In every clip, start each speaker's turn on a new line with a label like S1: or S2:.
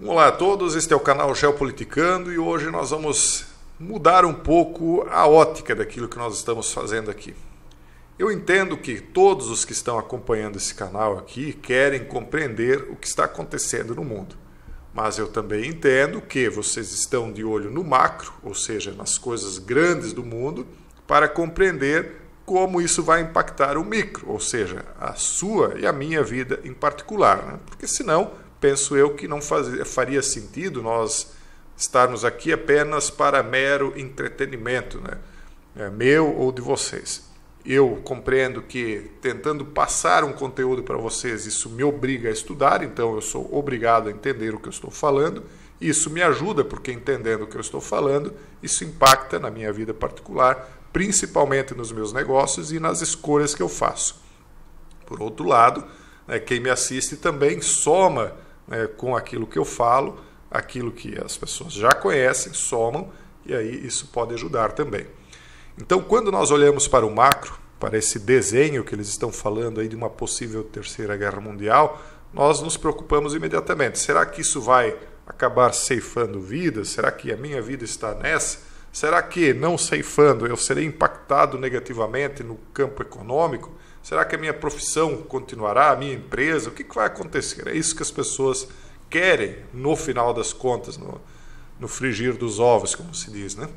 S1: Olá a todos, este é o canal Geopoliticando e hoje nós vamos mudar um pouco a ótica daquilo que nós estamos fazendo aqui. Eu entendo que todos os que estão acompanhando esse canal aqui querem compreender o que está acontecendo no mundo. Mas eu também entendo que vocês estão de olho no macro, ou seja, nas coisas grandes do mundo, para compreender como isso vai impactar o micro, ou seja, a sua e a minha vida em particular, né? Porque senão, penso eu que não faria sentido nós estarmos aqui apenas para mero entretenimento, né? Meu ou de vocês. Eu compreendo que tentando passar um conteúdo para vocês, isso me obriga a estudar, então eu sou obrigado a entender o que eu estou falando. Isso me ajuda, porque entendendo o que eu estou falando, isso impacta na minha vida particular, principalmente nos meus negócios e nas escolhas que eu faço. Por outro lado, quem me assiste também soma com aquilo que eu falo, aquilo que as pessoas já conhecem, somam, e aí isso pode ajudar também. Então, quando nós olhamos para o macro, para esse desenho que eles estão falando aí de uma possível terceira guerra mundial, nós nos preocupamos imediatamente. Será que isso vai acabar ceifando vidas? Será que a minha vida está nessa? Será que, não ceifando, eu serei impactado negativamente no campo econômico? Será que a minha profissão continuará, a minha empresa? O que vai acontecer? É isso que as pessoas querem, no final das contas, no frigir dos ovos, como se diz, né?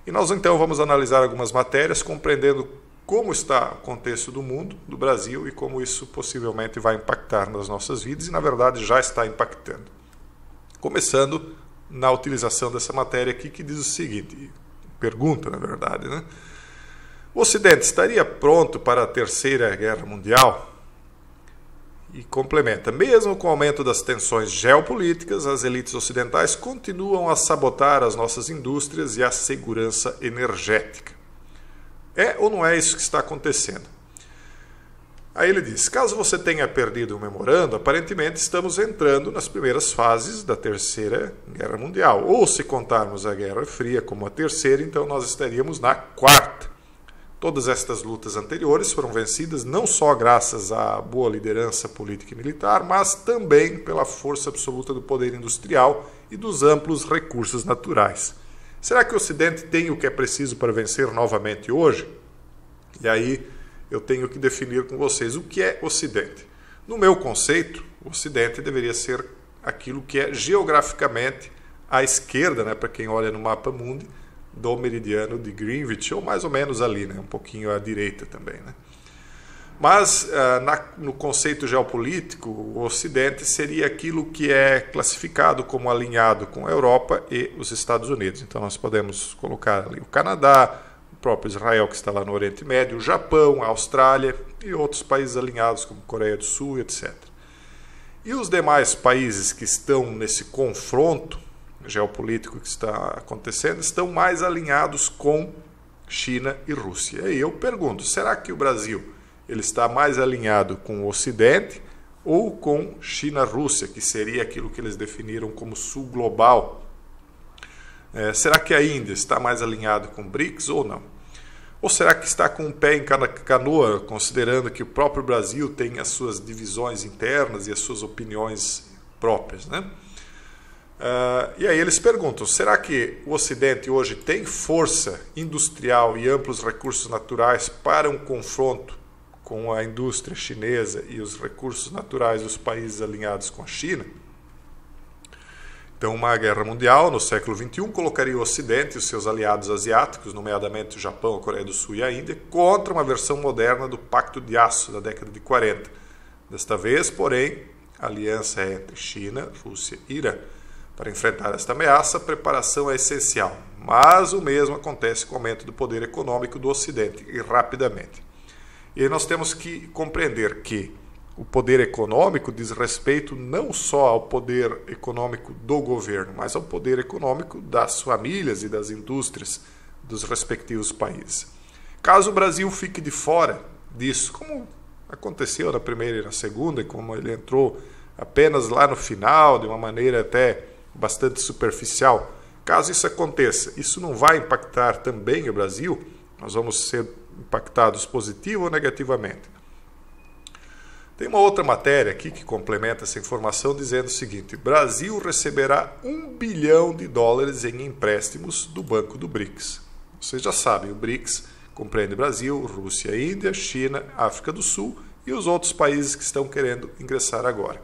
S1: E nós então vamos analisar algumas matérias, compreendendo como está o contexto do mundo, do Brasil, e como isso possivelmente vai impactar nas nossas vidas, e na verdade já está impactando. Começando na utilização dessa matéria aqui, que diz o seguinte, pergunta na verdade, né? O Ocidente estaria pronto para a terceira guerra mundial? E complementa, mesmo com o aumento das tensões geopolíticas, as elites ocidentais continuam a sabotar as nossas indústrias e a segurança energética. É ou não é isso que está acontecendo? Aí ele diz, caso você tenha perdido o memorando, aparentemente estamos entrando nas primeiras fases da terceira guerra mundial. Ou se contarmos a Guerra Fria como a terceira, então nós estaríamos na quarta. Todas estas lutas anteriores foram vencidas não só graças à boa liderança política e militar, mas também pela força absoluta do poder industrial e dos amplos recursos naturais. Será que o Ocidente tem o que é preciso para vencer novamente hoje? E aí eu tenho que definir com vocês o que é Ocidente. No meu conceito, o Ocidente deveria ser aquilo que é geograficamente à esquerda, né, para quem olha no mapa mundi, do meridiano de Greenwich, ou mais ou menos ali, né? Um pouquinho à direita também, né? Mas, no conceito geopolítico, o Ocidente seria aquilo que é classificado como alinhado com a Europa e os Estados Unidos. Então, nós podemos colocar ali o Canadá, o próprio Israel, que está lá no Oriente Médio, o Japão, a Austrália e outros países alinhados, como Coreia do Sul, etc. E os demais países que estão nesse confronto geopolítico que está acontecendo, estão mais alinhados com China e Rússia. E aí eu pergunto, será que o Brasil ele está mais alinhado com o Ocidente ou com China-Rússia, que seria aquilo que eles definiram como Sul global? Será que a Índia está mais alinhado com o BRICS ou não? Ou será que está com um pé em cada canoa, considerando que o próprio Brasil tem as suas divisões internas e as suas opiniões próprias, né? E aí eles perguntam, será que o Ocidente hoje tem força industrial e amplos recursos naturais para um confronto com a indústria chinesa e os recursos naturais dos países alinhados com a China? Então, uma guerra mundial no século XXI colocaria o Ocidente e os seus aliados asiáticos, nomeadamente o Japão, a Coreia do Sul e a Índia, contra uma versão moderna do Pacto de Aço da década de 40. Desta vez, porém, a aliança é entre China, Rússia e Irã. Para enfrentar esta ameaça, a preparação é essencial, mas o mesmo acontece com o aumento do poder econômico do Ocidente, e rapidamente. E aí nós temos que compreender que o poder econômico diz respeito não só ao poder econômico do governo, mas ao poder econômico das famílias e das indústrias dos respectivos países. Caso o Brasil fique de fora disso, como aconteceu na primeira e na segunda, e como ele entrou apenas lá no final, de uma maneira até bastante superficial, caso isso aconteça, isso não vai impactar também o Brasil? Nós vamos ser impactados positivo ou negativamente? Tem uma outra matéria aqui que complementa essa informação dizendo o seguinte: Brasil receberá $1 bilhão em empréstimos do Banco do BRICS. Vocês já sabem, o BRICS compreende Brasil, Rússia, Índia, China, África do Sul e os outros países que estão querendo ingressar agora.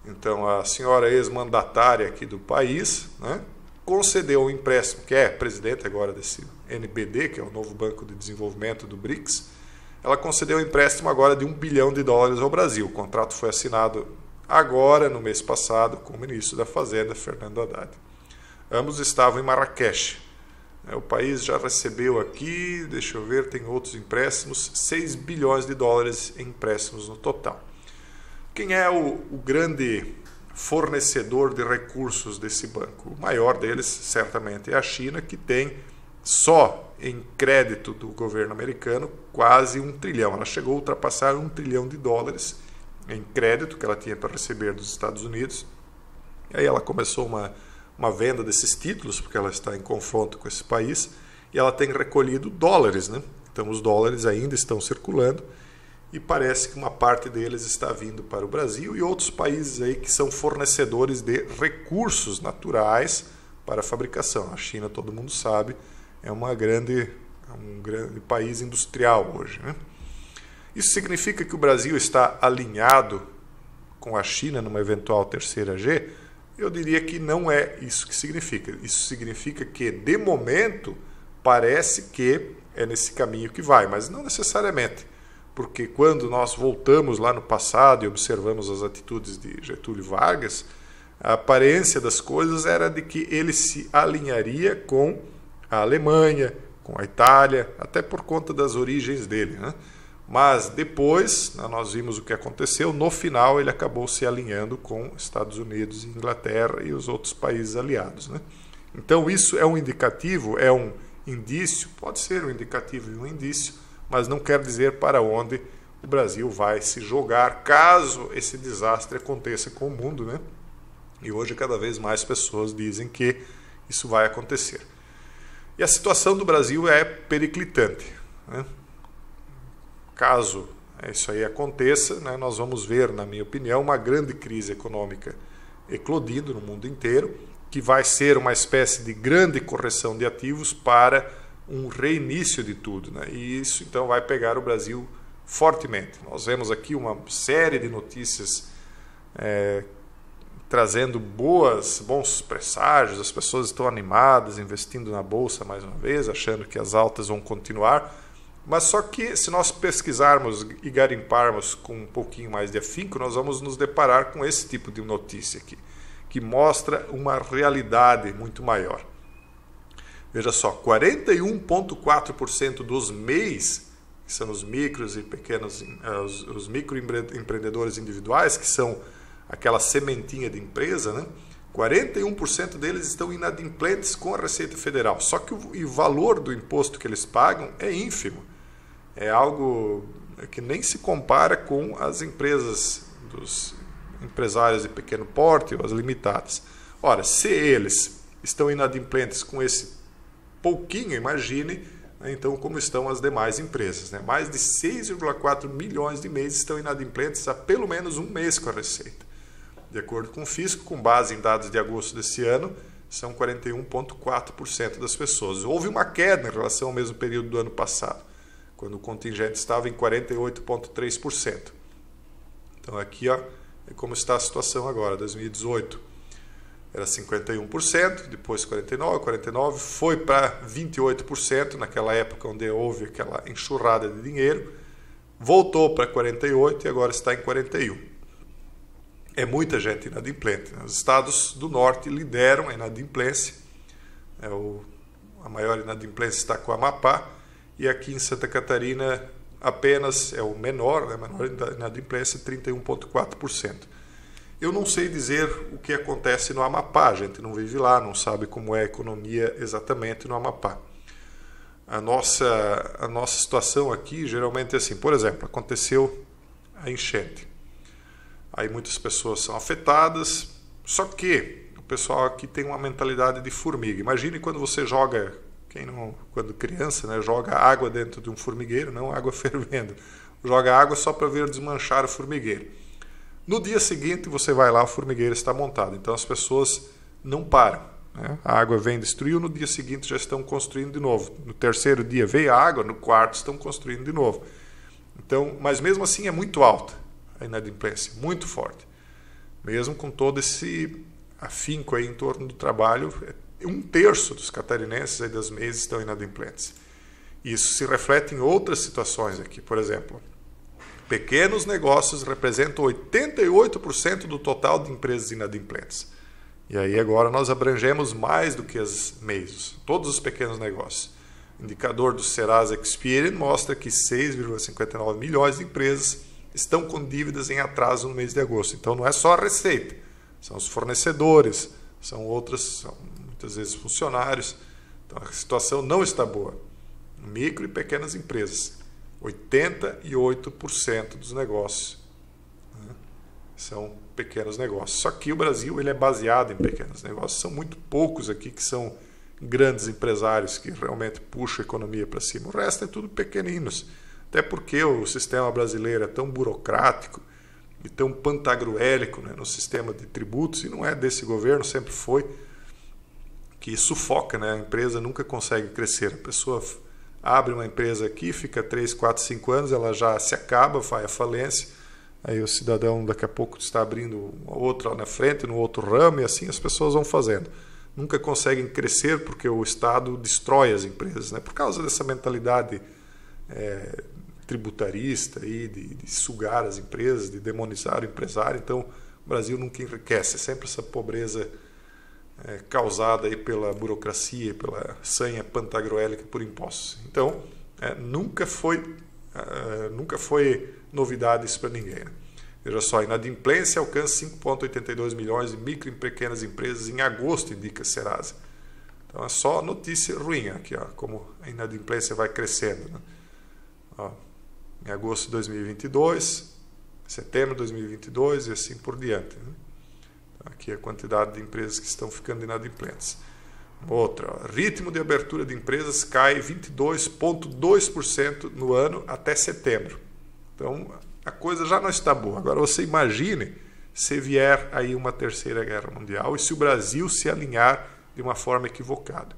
S1: Então a senhora ex-mandatária aqui do país, né, concedeu um empréstimo, que é presidente agora desse NBD, que é o novo Banco de Desenvolvimento do BRICS. Ela concedeu um empréstimo agora de $1 bilhão ao Brasil. O contrato foi assinado agora, no mês passado, com o ministro da Fazenda, Fernando Haddad. Ambos estavam em Marrakech. O país já recebeu aqui, deixa eu ver, tem outros empréstimos, $6 bilhões em empréstimos no total. Quem é o grande fornecedor de recursos desse banco? O maior deles, certamente, é a China, que tem só em crédito do governo americano quase $1 trilhão. Ela chegou a ultrapassar $1 trilhão em crédito que ela tinha para receber dos Estados Unidos. E aí ela começou uma venda desses títulos, porque ela está em confronto com esse país, e ela tem recolhido dólares, né? Então os dólares ainda estão circulando e parece que uma parte deles está vindo para o Brasil e outros países aí que são fornecedores de recursos naturais para a fabricação. A China, todo mundo sabe, é um grande país industrial hoje, né? Isso significa que o Brasil está alinhado com a China numa eventual terceira G? Eu diria que não é isso que significa. Isso significa que, de momento, parece que é nesse caminho que vai, mas não necessariamente. Porque quando nós voltamos lá no passado e observamos as atitudes de Getúlio Vargas, a aparência das coisas era de que ele se alinharia com a Alemanha, com a Itália, até por conta das origens dele, né? Mas depois, nós vimos o que aconteceu, no final ele acabou se alinhando com Estados Unidos, Inglaterra e os outros países aliados, né? Então isso é um indicativo, é um indício, pode ser um indicativo e um indício, mas não quer dizer para onde o Brasil vai se jogar caso esse desastre aconteça com o mundo, né? E hoje cada vez mais pessoas dizem que isso vai acontecer. E a situação do Brasil é periclitante, né? Caso isso aí aconteça, né, nós vamos ver, na minha opinião, uma grande crise econômica eclodindo no mundo inteiro, que vai ser uma espécie de grande correção de ativos para um reinício de tudo, né? E isso então vai pegar o Brasil fortemente. Nós vemos aqui uma série de notícias trazendo bons presságios, as pessoas estão animadas, investindo na Bolsa mais uma vez, achando que as altas vão continuar. Mas só que se nós pesquisarmos e garimparmos com um pouquinho mais de afinco, nós vamos nos deparar com esse tipo de notícia aqui, que mostra uma realidade muito maior. Veja só, 41,4% dos MEIs, que são os micros e pequenos, os microempreendedores individuais, que são aquela sementinha de empresa, né? 41% deles estão inadimplentes com a Receita Federal. Só que o valor do imposto que eles pagam é ínfimo. É algo que nem se compara com as empresas dos empresários de pequeno porte ou as limitadas. Ora, se eles estão inadimplentes com esse pouquinho, imagine, né, então como estão as demais empresas, né? Mais de 6,4 milhões de MEIs estão inadimplentes há pelo menos um mês com a Receita. De acordo com o Fisco, com base em dados de agosto desse ano, são 41,4% das pessoas. Houve uma queda em relação ao mesmo período do ano passado, quando o contingente estava em 48,3%. Então aqui ó, é como está a situação agora, 2018 era 51%, depois 49%, foi para 28% naquela época onde houve aquela enxurrada de dinheiro, voltou para 48% e agora está em 41%. É muita gente inadimplente, né? Os estados do norte lideram a inadimplência, a maior inadimplência está com o Amapá, e aqui em Santa Catarina apenas é o menor, né? Menor inadimplência, 31,4%. Eu não sei dizer o que acontece no Amapá, a gente não vive lá, não sabe como é a economia exatamente no Amapá. A nossa situação aqui geralmente é assim, por exemplo, aconteceu a enchente. Aí muitas pessoas são afetadas, só que o pessoal aqui tem uma mentalidade de formiga. Imagine quando você joga, quando criança, né, joga água dentro de um formigueiro, não água fervendo, joga água só para ver desmanchar o formigueiro. No dia seguinte você vai lá, o formigueiro está montado. Então as pessoas não param, né? A água vem, destruiu, no dia seguinte já estão construindo de novo. No terceiro dia veio a água, no quarto estão construindo de novo. Então, mas mesmo assim é muito alta a inadimplência, muito forte. Mesmo com todo esse afinco aí em torno do trabalho, 1/3 dos catarinenses aí das MEIs estão inadimplentes. Isso se reflete em outras situações aqui. Por exemplo, pequenos negócios representam 88% do total de empresas inadimplentes. E aí agora nós abrangemos mais do que as MEIs, todos os pequenos negócios. O indicador do Serasa Experian mostra que 6,59 milhões de empresas estão com dívidas em atraso no mês de agosto. Então não é só a receita, são os fornecedores, são muitas vezes funcionários. Então a situação não está boa. Micro e pequenas empresas, 88% dos negócios, né, são pequenos negócios. Só que o Brasil ele é baseado em pequenos negócios. São muito poucos aqui que são grandes empresários que realmente puxam a economia para cima. O resto é tudo pequeninos. Até porque o sistema brasileiro é tão burocrático e tão pantagruélico, né, no sistema de tributos, e não é desse governo, sempre foi, que sufoca, né? A empresa nunca consegue crescer. A pessoa abre uma empresa aqui, fica 3, 4, 5 anos, ela já se acaba, vai à falência. Aí o cidadão daqui a pouco está abrindo outra na frente, no outro ramo, e assim as pessoas vão fazendo. Nunca conseguem crescer porque o Estado destrói as empresas, né? Por causa dessa mentalidade tributarista aí, de sugar as empresas, de demonizar o empresário. Então o Brasil nunca enriquece, é sempre essa pobreza causada aí pela burocracia, pela sanha pantagruélica por impostos. Então nunca foi novidade isso para ninguém, né? Veja só, a inadimplência alcança 5,82 milhões de micro e pequenas empresas em agosto, indica a Serasa. Então é só notícia ruim aqui, ó, como a inadimplência vai crescendo, né? Ó, em agosto de 2022, setembro de 2022 e assim por diante, né? Então, aqui a quantidade de empresas que estão ficando inadimplentes. Outra, ó, ritmo de abertura de empresas cai 22,2% no ano até setembro. Então a coisa já não está boa. Agora você imagine se vier aí uma terceira guerra mundial e se o Brasil se alinhar de uma forma equivocada.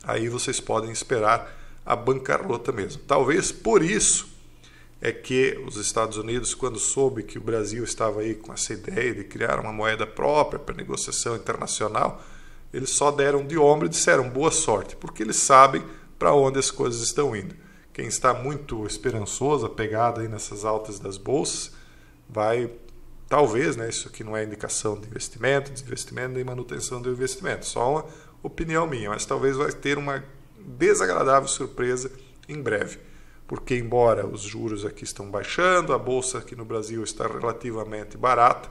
S1: Aí vocês podem esperar a bancarrota mesmo. Talvez por isso é que os Estados Unidos, quando soube que o Brasil estava aí com essa ideia de criar uma moeda própria para negociação internacional, eles só deram de ombro e disseram boa sorte, porque eles sabem para onde as coisas estão indo. Quem está muito esperançoso, apegado aí nessas altas das bolsas, vai, talvez, né, isso aqui não é indicação de investimento, desinvestimento nem manutenção do investimento, só uma opinião minha, mas talvez vai ter uma desagradável surpresa em breve, porque embora os juros aqui estão baixando, a bolsa aqui no Brasil está relativamente barata,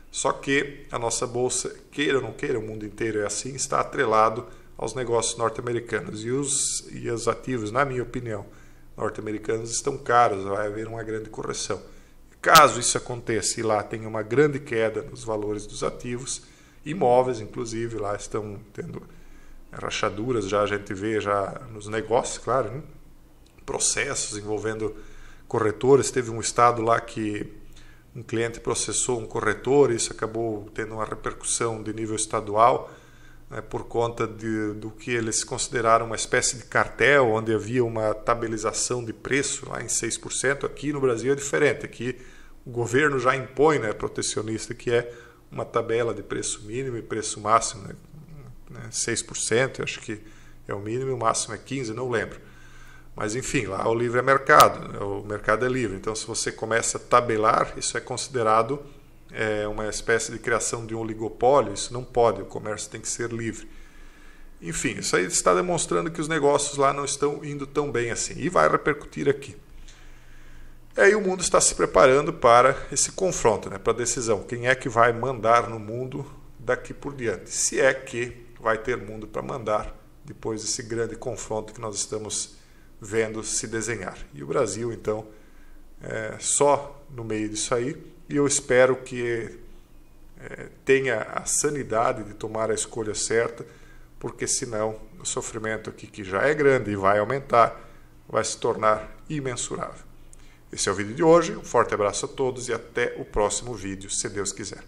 S1: só que a nossa bolsa, queira ou não queira, o mundo inteiro é assim, está atrelado aos negócios norte-americanos, e os ativos, na minha opinião, norte-americanos estão caros, vai haver uma grande correção. Caso isso aconteça e lá tenha uma grande queda nos valores dos ativos, imóveis, inclusive, lá estão tendo rachaduras, já a gente vê já nos negócios, claro, né? Processos envolvendo corretores. Teve um estado lá que um cliente processou um corretor, e isso acabou tendo uma repercussão de nível estadual, né, por conta do que eles consideraram uma espécie de cartel, onde havia uma tabelização de preço lá em 6%. Aqui no Brasil é diferente, aqui o governo já impõe, né, protecionista, que é uma tabela de preço mínimo e preço máximo, né, 6%, acho que é o mínimo, o máximo é 15%, não lembro. Mas enfim, lá o livre é mercado, né, o mercado é livre, então se você começa a tabelar, isso é considerado uma espécie de criação de um oligopólio. Isso não pode, o comércio tem que ser livre. Enfim, isso aí está demonstrando que os negócios lá não estão indo tão bem assim, e vai repercutir aqui. E aí o mundo está se preparando para esse confronto, né, para a decisão. Quem é que vai mandar no mundo daqui por diante? Se é que vai ter mundo para mandar depois desse grande confronto que nós estamos vendo se desenhar. E o Brasil, então, só no meio disso aí. E eu espero que tenha a sanidade de tomar a escolha certa, porque senão o sofrimento aqui, que já é grande e vai aumentar, vai se tornar imensurável. Esse é o vídeo de hoje. Um forte abraço a todos e até o próximo vídeo, se Deus quiser.